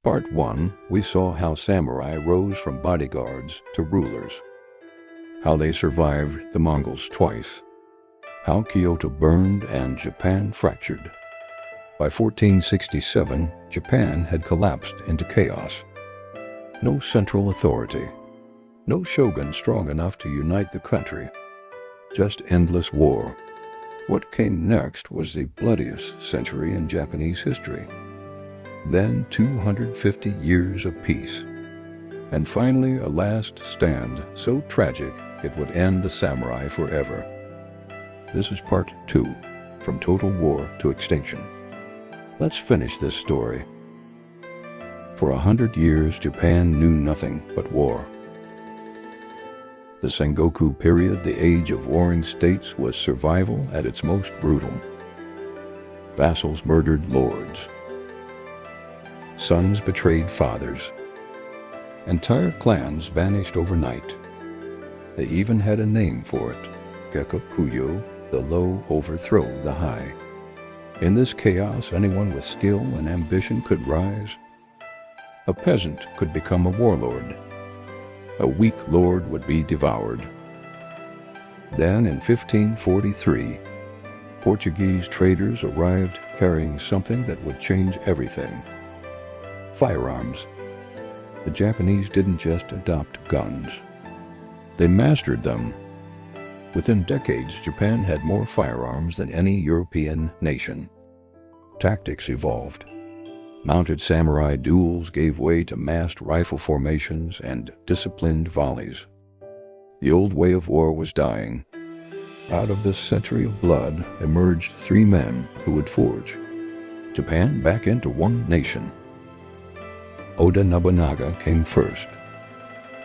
Part 1, we saw how samurai rose from bodyguards to rulers, how they survived the Mongols twice, how Kyoto burned and Japan fractured. By 1467, Japan had collapsed into chaos. No central authority, no shogun strong enough to unite the country, just endless war. What came next was the bloodiest century in Japanese history. Then 250 years of peace. And finally a last stand so tragic it would end the samurai forever. This is part 2, from total war to extinction. Let's finish this story. For 100 years, Japan knew nothing but war. The Sengoku period, the age of warring states, was survival at its most brutal. Vassals murdered lords. Sons betrayed fathers. Entire clans vanished overnight. They even had a name for it, Gekkokuyo, the low overthrow the high. In this chaos, anyone with skill and ambition could rise. A peasant could become a warlord. A weak lord would be devoured. Then in 1543, Portuguese traders arrived carrying something that would change everything. Firearms. The Japanese didn't just adopt guns. They mastered them. Within decades, Japan had more firearms than any European nation. Tactics evolved. Mounted samurai duels gave way to massed rifle formations and disciplined volleys. The old way of war was dying. Out of this century of blood emerged 3 men who would forge Japan back into one nation. Oda Nobunaga came first.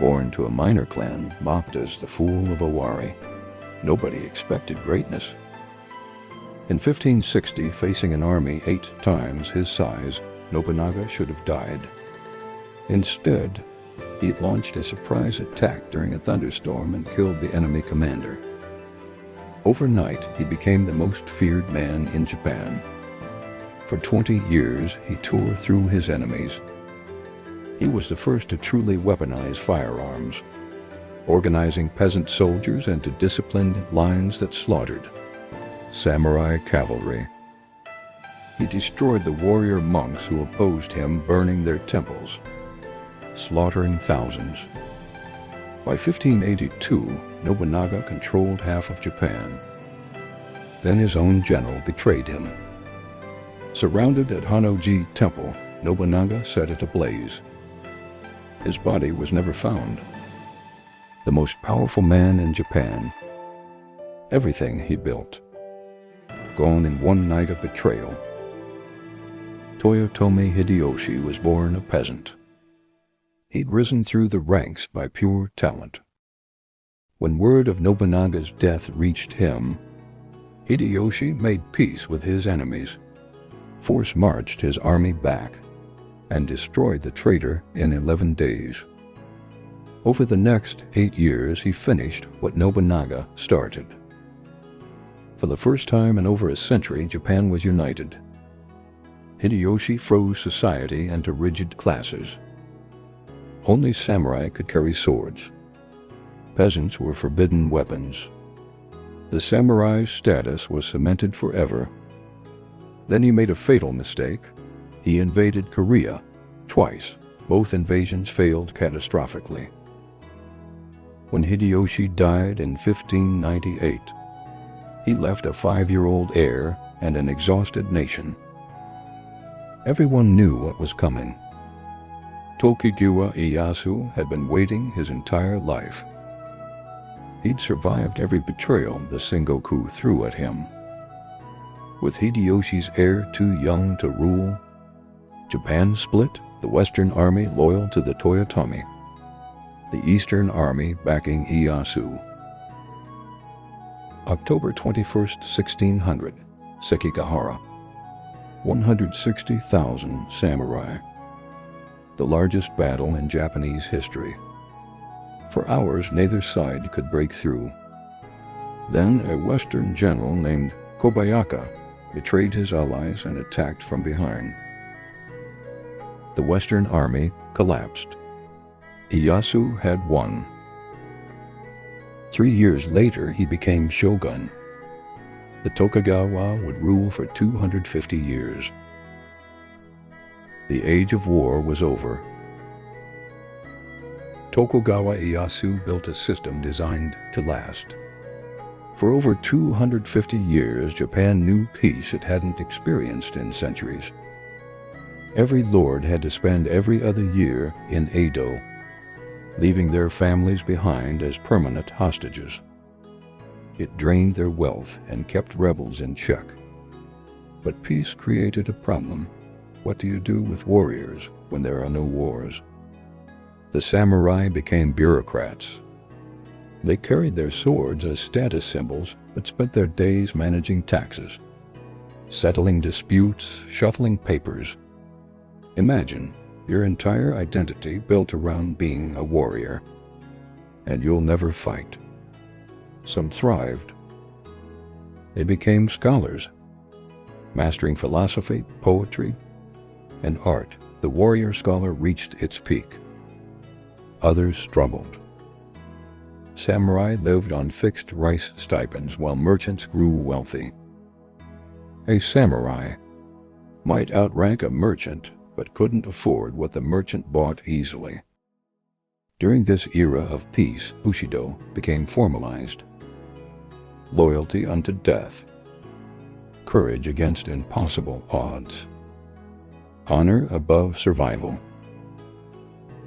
Born to a minor clan, mocked as the Fool of Owari, nobody expected greatness. In 1560, facing an army 8 times his size, Nobunaga should have died. Instead, he launched a surprise attack during a thunderstorm and killed the enemy commander. Overnight, he became the most feared man in Japan. For 20 years, he tore through his enemies. He was the first to truly weaponize firearms, organizing peasant soldiers into disciplined lines that slaughtered samurai cavalry. He destroyed the warrior monks who opposed him, burning their temples, slaughtering thousands. By 1582, Nobunaga controlled half of Japan. Then his own general betrayed him. Surrounded at Honnoji Temple, Nobunaga set it ablaze. His body was never found. The most powerful man in Japan. Everything he built, gone in one night of betrayal. Toyotomi Hideyoshi was born a peasant. He'd risen through the ranks by pure talent. When word of Nobunaga's death reached him, Hideyoshi made peace with his enemies, force-marched his army back, and destroyed the traitor in 11 days. Over the next 8 years, he finished what Nobunaga started. For the first time in over a century, Japan was united. Hideyoshi froze society into rigid classes. Only samurai could carry swords. Peasants were forbidden weapons. The samurai's status was cemented forever. Then he made a fatal mistake. He invaded Korea twice. Both invasions failed catastrophically. When Hideyoshi died in 1598, he left a 5-year-old heir and an exhausted nation. Everyone knew what was coming. Tokugawa Ieyasu had been waiting his entire life. He'd survived every betrayal the Sengoku threw at him. With Hideyoshi's heir too young to rule, Japan split, the Western army loyal to the Toyotomi, the Eastern army backing Ieyasu. October 21st, 1600, Sekigahara. 160,000 samurai. The largest battle in Japanese history. For hours, neither side could break through. Then a Western general named Kobayaka betrayed his allies and attacked from behind. the Western army collapsed. Ieyasu had won. 3 years later, he became shogun. The Tokugawa would rule for 250 years. The age of war was over. Tokugawa Ieyasu built a system designed to last. For over 250 years, Japan knew peace it hadn't experienced in centuries. Every lord had to spend every other year in Edo, leaving their families behind as permanent hostages. It drained their wealth and kept rebels in check. But peace created a problem. What do you do with warriors when there are no wars? The samurai became bureaucrats. They carried their swords as status symbols, but spent their days managing taxes, settling disputes, shuffling papers. Imagine your entire identity built around being a warrior, and you'll never fight. Some thrived. They became scholars, mastering philosophy, poetry, and art. The warrior scholar reached its peak. Others struggled. Samurai lived on fixed rice stipends while merchants grew wealthy. A samurai might outrank a merchant, but couldn't afford what the merchant bought easily. During this era of peace, Bushido became formalized. Loyalty unto death, courage against impossible odds, honor above survival.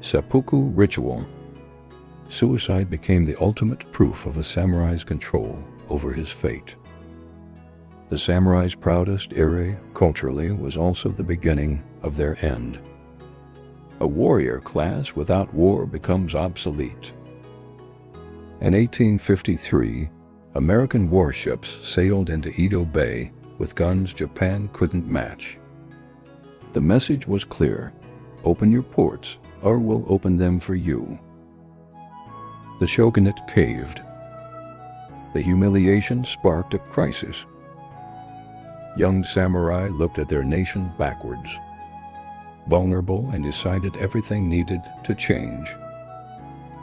Seppuku ritual. Suicide became the ultimate proof of a samurai's control over his fate. The samurai's proudest era culturally was also the beginning of their end. A warrior class without war becomes obsolete. In 1853, American warships sailed into Edo Bay with guns Japan couldn't match. The message was clear: open your ports, or we'll open them for you. The shogunate caved. The humiliation sparked a crisis. Young samurai looked at their nation backwards, vulnerable, and decided everything needed to change,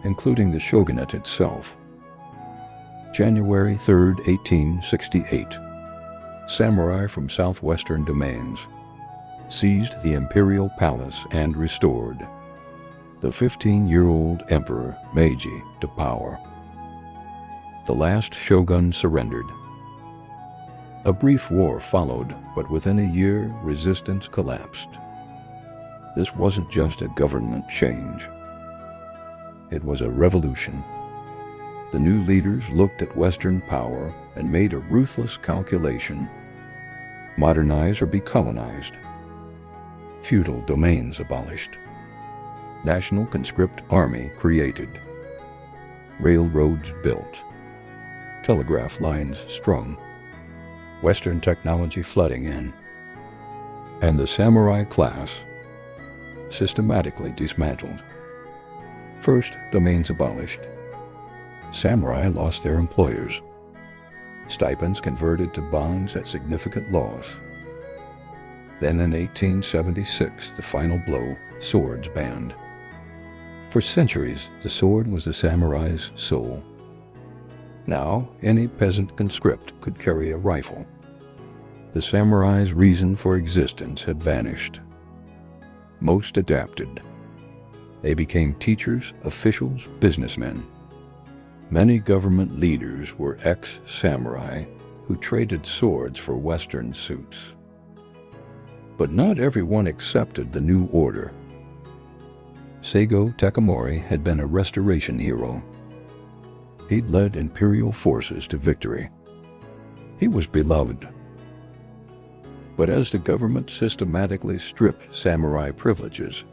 including the shogunate itself. January 3, 1868. Samurai from southwestern domains seized the imperial palace and restored the 15-year-old Emperor Meiji to power. The last shogun surrendered. A brief war followed, but within a year, resistance collapsed. This wasn't just a government change. It was a revolution. The new leaders looked at Western power and made a ruthless calculation: modernize or be colonized. Feudal domains abolished. National conscript army created. Railroads built. Telegraph lines strung. Western technology flooding in. And the samurai class systematically dismantled. First, domains abolished. Samurai lost their employers. Stipends converted to bonds at significant loss. Then in 1876, the final blow: swords banned. For centuries, the sword was the samurai's soul. Now, any peasant conscript could carry a rifle. The samurai's reason for existence had vanished. Most adapted. They became teachers, officials, businessmen. Many government leaders were ex-samurai who traded swords for Western suits. But not everyone accepted the new order. Seigo Takamori had been a restoration hero. He'd led imperial forces to victory. He was beloved. But as the government systematically stripped samurai privileges,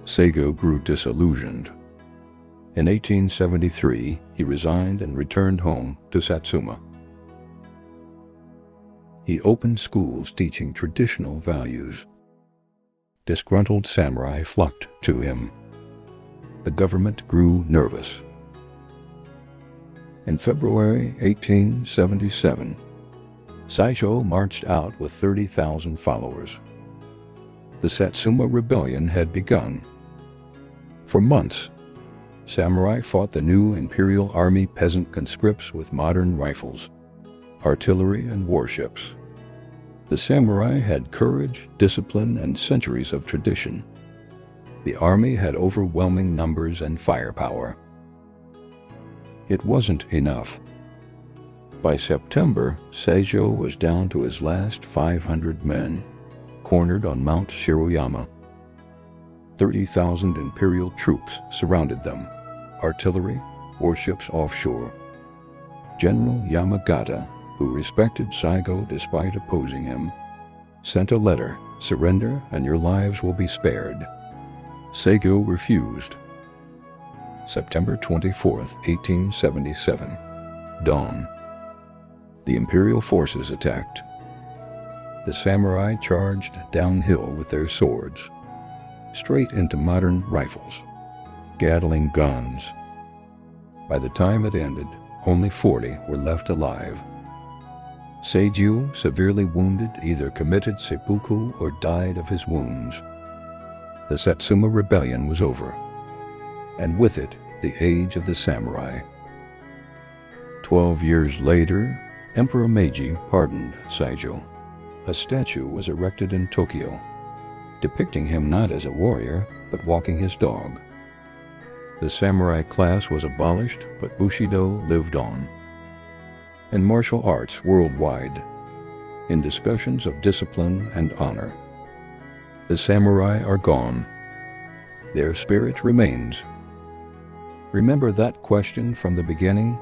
Seigo grew disillusioned. In 1873, he resigned and returned home to Satsuma. He opened schools teaching traditional values. Disgruntled samurai flocked to him. The government grew nervous. In February 1877, Saisho marched out with 30,000 followers. The Satsuma Rebellion had begun. For months, samurai fought the new imperial army peasant conscripts with modern rifles, artillery, and warships. The samurai had courage, discipline, and centuries of tradition. The army had overwhelming numbers and firepower. It wasn't enough. By September, Seijo was down to his last 500 men, cornered on Mount Shiroyama. 30,000 imperial troops surrounded them, artillery, warships offshore. General Yamagata, who respected Saigo despite opposing him, sent a letter, "Surrender and your lives will be spared." Seigo refused. September 24, 1877. Dawn. The imperial forces attacked. The samurai charged downhill with their swords, straight into modern rifles, Gatling guns. By the time it ended, only 40 were left alive. Seijo, severely wounded, either committed seppuku or died of his wounds. The Satsuma Rebellion was over, and with it, the age of the samurai. 12 years later, Emperor Meiji pardoned Seijo. A statue was erected in Tokyo, depicting him not as a warrior, but walking his dog. The samurai class was abolished, but Bushido lived on. In martial arts worldwide, in discussions of discipline and honor, the samurai are gone. Their spirit remains. Remember that question from the beginning?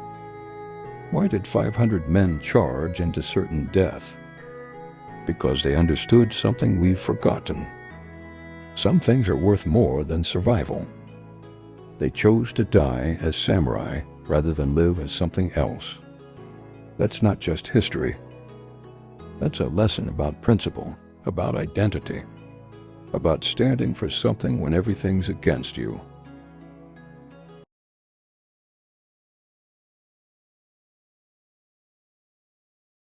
Why did 500 men charge into certain death? Because they understood something we've forgotten. Some things are worth more than survival. They chose to die as samurai rather than live as something else. That's not just history. That's a lesson about principle, about identity, about standing for something when everything's against you.